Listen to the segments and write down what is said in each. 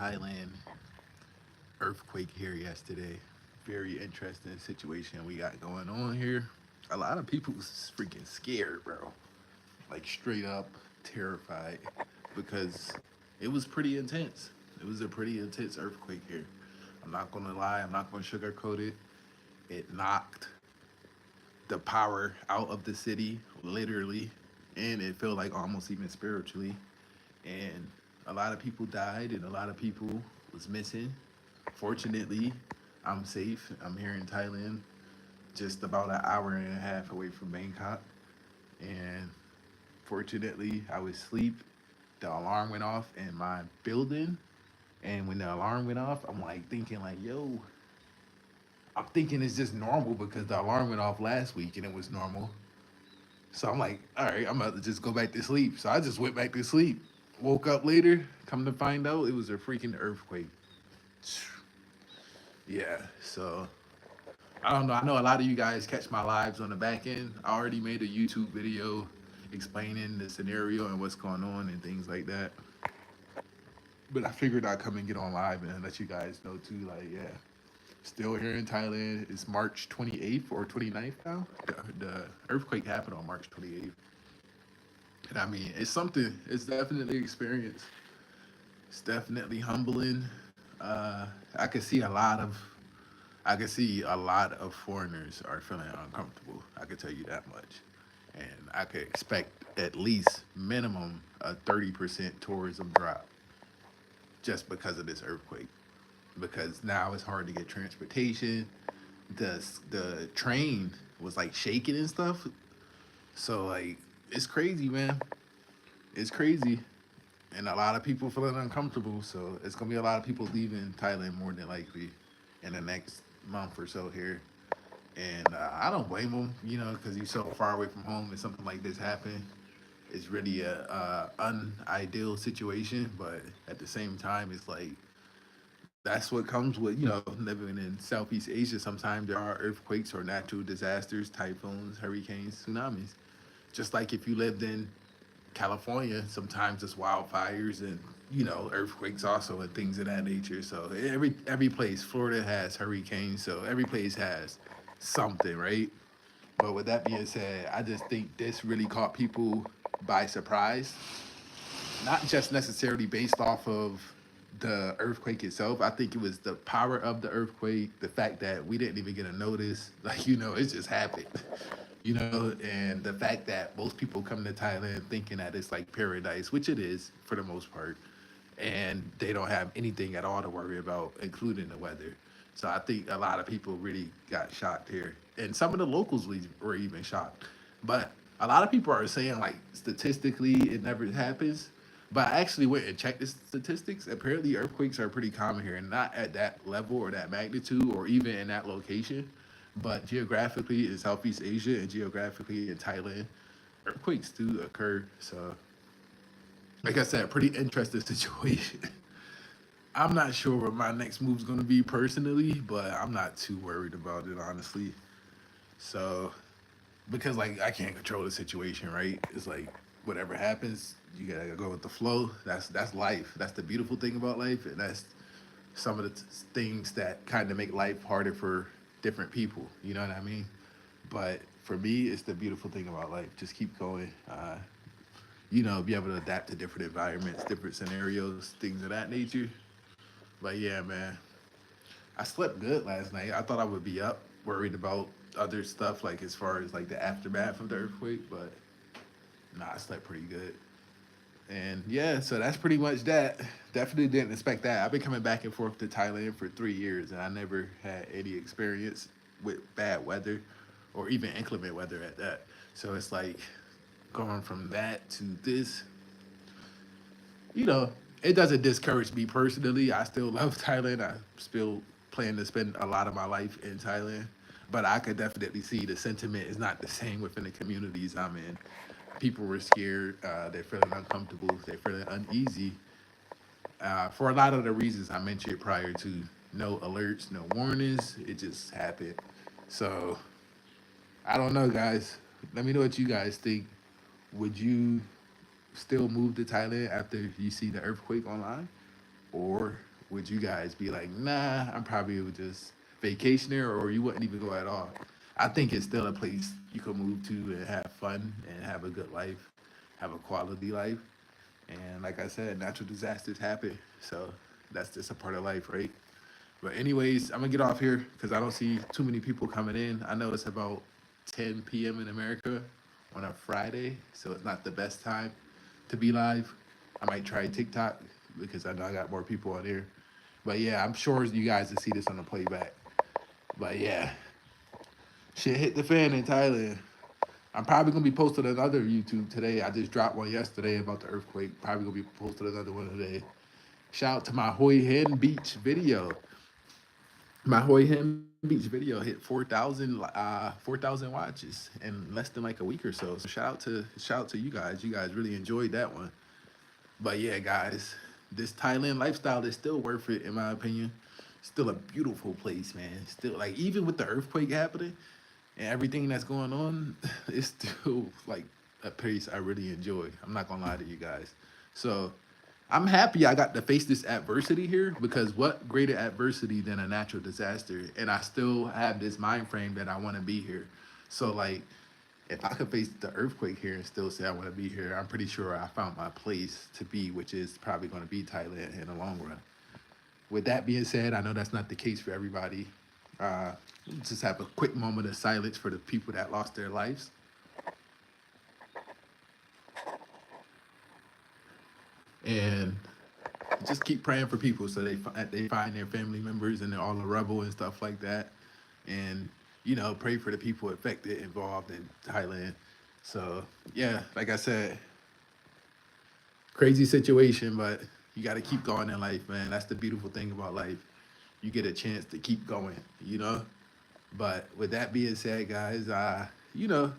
Thailand earthquake here yesterday. Very interesting situation we got going on here. A lot of people was freaking scared, bro. Like straight up terrified because it was pretty intense. It was a pretty intense earthquake here. I'm not gonna lie, I'm not gonna sugarcoat it. It knocked the power out of the city, literally, and it felt like almost even spiritually. And a lot of people died, and a lot of people was missing. Fortunately, I'm safe. I'm here in Thailand, just about an hour and a half away from Bangkok. And fortunately, I was asleep. The alarm went off in my building, and when the alarm went off, I'm like thinking like, yo, I'm thinking it's just normal because the alarm went off last week and it was normal. So I'm like, all right, I'm about to just go back to sleep. So I just went back to sleep. Woke up later, come to find out it was a freaking earthquake. Yeah, so I don't know. I know a lot of you guys catch my lives on the back end. I already made a YouTube video explaining the scenario and what's going on and things like that. But I figured I'd come and get on live and let you guys know too. Like, yeah, still here in Thailand. It's March 28th or 29th now. The earthquake happened on March 28th. And I mean, it's something, it's definitely experience. It's definitely humbling. I could see a lot of I can see a lot of foreigners are feeling uncomfortable. I can tell you that much. And I could expect at least minimum a 30% tourism drop just because of this earthquake. Because now it's hard to get transportation. The train was like shaking and stuff. So like it's crazy, man. It's crazy. And a lot of people feeling uncomfortable. So it's gonna be a lot of people leaving Thailand more than likely in the next month or so here. And I don't blame them, you know, because you're so far away from home and something like this happen. It's really a unideal situation, but at the same time, it's like that's what comes with living in Southeast Asia. Sometimes there are earthquakes or natural disasters, typhoons, hurricanes, tsunamis. Just like if you lived in California, sometimes it's wildfires and earthquakes also and things of that nature. So every place, Florida has hurricanes, so every place has something, right? But with that being said, I just think this really caught people by surprise, not just necessarily based off of the earthquake itself. I think it was the power of the earthquake, the fact that we didn't even get a notice, like it just happened. And the fact that most people come to Thailand thinking that it's like paradise, which it is for the most part, and they don't have anything at all to worry about, including the weather. So I think a lot of people really got shocked here, and some of the locals were even shocked. But a lot of people are saying like statistically it never happens. But I actually went and checked the statistics. Apparently, earthquakes are pretty common here, and not at that level or that magnitude, or even in that location. But geographically in Southeast Asia and geographically in Thailand, earthquakes do occur. So, like I said, pretty interesting situation. I'm not sure what my next move's gonna be personally, but I'm not too worried about it honestly. So, because like I can't control the situation, right? It's like whatever happens, you gotta go with the flow. That's life. That's the beautiful thing about life, and that's some of the things that kind of make life harder for different people. You know what I mean? But for me, it's the beautiful thing about life. Just keep going. Be able to adapt to different environments, different scenarios, things of that nature. But yeah, man, I slept good last night. I thought I would be up, worried about other stuff, like as far as like the aftermath of the earthquake, but nah, I slept pretty good. And yeah, so that's pretty much that. Definitely didn't expect that. I've been coming back and forth to Thailand for 3 years, and I never had any experience with bad weather or even inclement weather at that. So it's like going from that to this, you know, it doesn't discourage me personally. I still love Thailand. I still plan to spend a lot of my life in Thailand. But I could definitely see the sentiment is not the same within the communities I'm in. People were scared. They're feeling uncomfortable. They're feeling uneasy for a lot of the reasons I mentioned prior to. No alerts, no warnings. It just happened. So I don't know, guys. Let me know what you guys think. Would you still move to Thailand after you see the earthquake online, or would you guys be like, nah, I'm probably would just vacation there, or you wouldn't even go at all? I think it's still a place you could move to and have fun and have a good life, have a quality life. And like I said, natural disasters happen, so that's just a part of life, right? But anyways, I'm gonna get off here because I don't see too many people coming in. I know it's about 10 p.m. in America on a Friday, so it's not the best time to be live. I might try TikTok because I know I got more people on here. But yeah, I'm sure you guys will see this on the playback. But yeah, shit hit the fan in Thailand. I'm probably gonna be posting another YouTube today. I just dropped one yesterday about the earthquake. Probably gonna be posting another one today. Shout out to my Hoi Hin Beach video. My Hoi Hin Beach video hit 4,000 watches in less than like a week or so. So shout out to you guys. You guys really enjoyed that one. But yeah, guys, this Thailand lifestyle is still worth it in my opinion. Still a beautiful place, man. Still like even with the earthquake happening and everything that's going on, it's still like a place I really enjoy. I'm not gonna lie to you guys. So I'm happy I got to face this adversity here because what greater adversity than a natural disaster? And I still have this mind frame that I want to be here. So like if I could face the earthquake here and still say I want to be here, I'm pretty sure I found my place to be, which is probably going to be Thailand in the long run. With that being said, I know that's not the case for everybody. Uh, just have a quick moment of silence for the people that lost their lives. And just keep praying for people so they find their family members and they're all a rebel and stuff like that. And pray for the people affected, involved in Thailand. So yeah, like I said, crazy situation, but you got to keep going in life, man. That's the beautiful thing about life. You get a chance to keep going. But with that being said, guys, you know,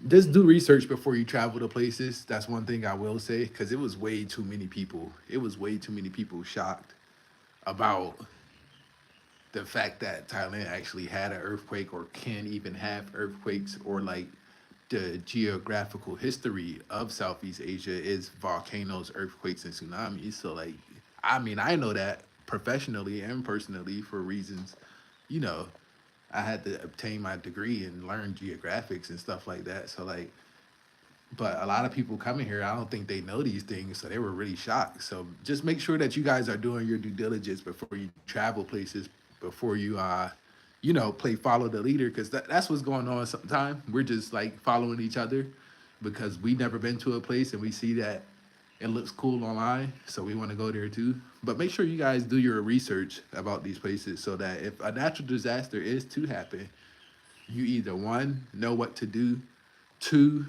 just do research before you travel to places. That's one thing I will say because it was way too many people. It was way too many people shocked about the fact that Thailand actually had an earthquake or can even have earthquakes or like the geographical history of Southeast Asia is volcanoes, earthquakes, and tsunamis. So like, I mean, I know that professionally and personally for reasons, you know, I had to obtain my degree and learn geographics and stuff like that. So like, but a lot of people coming here, I don't think they know these things, so they were really shocked. So just make sure that you guys are doing your due diligence before you travel places, before you play follow the leader, because that's what's going on. Sometimes we're just like following each other because we never been to a place and we see that it looks cool online, so we want to go there too. But make sure you guys do your research about these places so that if a natural disaster is to happen, you either one know what to do, two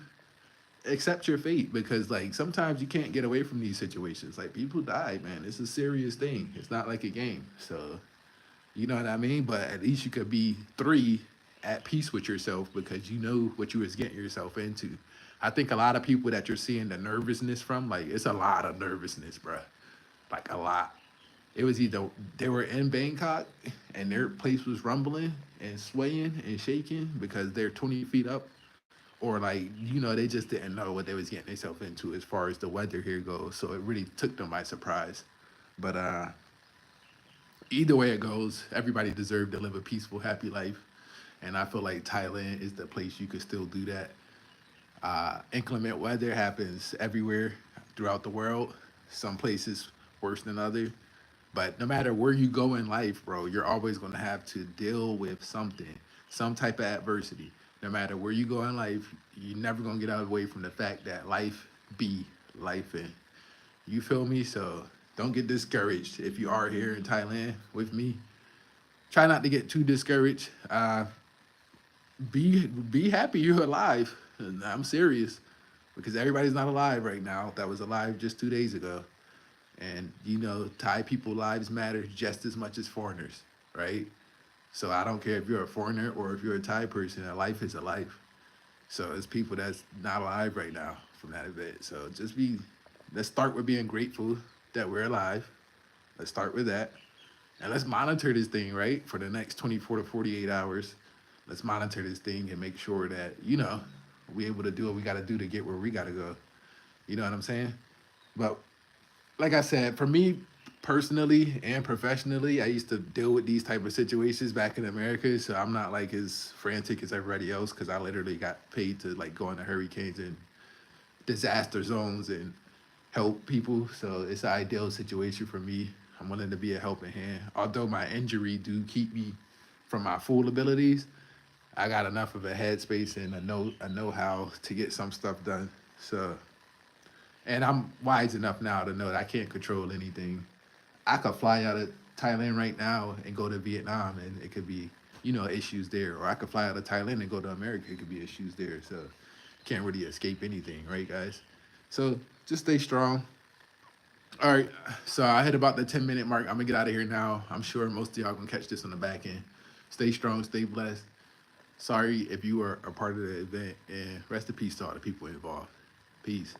accept your fate because like sometimes you can't get away from these situations. Like people die, man. It's a serious thing. It's not like a game. So you know what I mean? But at least you could be three at peace with yourself because you know what you was getting yourself into. I think a lot of people that you're seeing the nervousness from, like it's a lot of nervousness, bruh. Like a lot. It was either they were in Bangkok and their place was rumbling and swaying and shaking because they're 20 feet up, or like they just didn't know what they was getting themselves into as far as the weather here goes. So it really took them by surprise. But either way it goes, everybody deserved to live a peaceful, happy life, and I feel like Thailand is the place you could still do that. Inclement weather happens everywhere throughout the world. Some places worse than others. But no matter where you go in life, bro, you're always going to have to deal with something, some type of adversity. No matter where you go in life, you're never going to get out of the way from the fact that life be life. And you feel me? So don't get discouraged. If you are here in Thailand with me, try not to get too discouraged. Be happy you're alive. And I'm serious because everybody's not alive right now that was alive just 2 days ago. And Thai people lives matter just as much as foreigners, right? So I don't care if you're a foreigner or if you're a Thai person, a life is a life. So it's people that's not alive right now from that event. So let's start with being grateful that we're alive. Let's start with that. And let's monitor this thing, right? For the next 24 to 48 hours. Let's monitor this thing and make sure that, we're able to do what we got to do to get where we got to go. You know what I'm saying? But like I said, for me, personally and professionally, I used to deal with these type of situations back in America, so I'm not like as frantic as everybody else because I literally got paid to like go into hurricanes and disaster zones and help people. So it's an ideal situation for me. I'm willing to be a helping hand. Although my injury do keep me from my full abilities, I got enough of a headspace and a know how to get some stuff done. So, and I'm wise enough now to know that I can't control anything. I could fly out of Thailand right now and go to Vietnam, and it could be, issues there. Or I could fly out of Thailand and go to America. It could be issues there. So, can't really escape anything, right, guys? So, just stay strong. All right. So, I hit about the 10-minute mark. I'm going to get out of here now. I'm sure most of y'all going to catch this on the back end. Stay strong, stay blessed. Sorry if you were a part of the event, and rest in peace to all the people involved. Peace.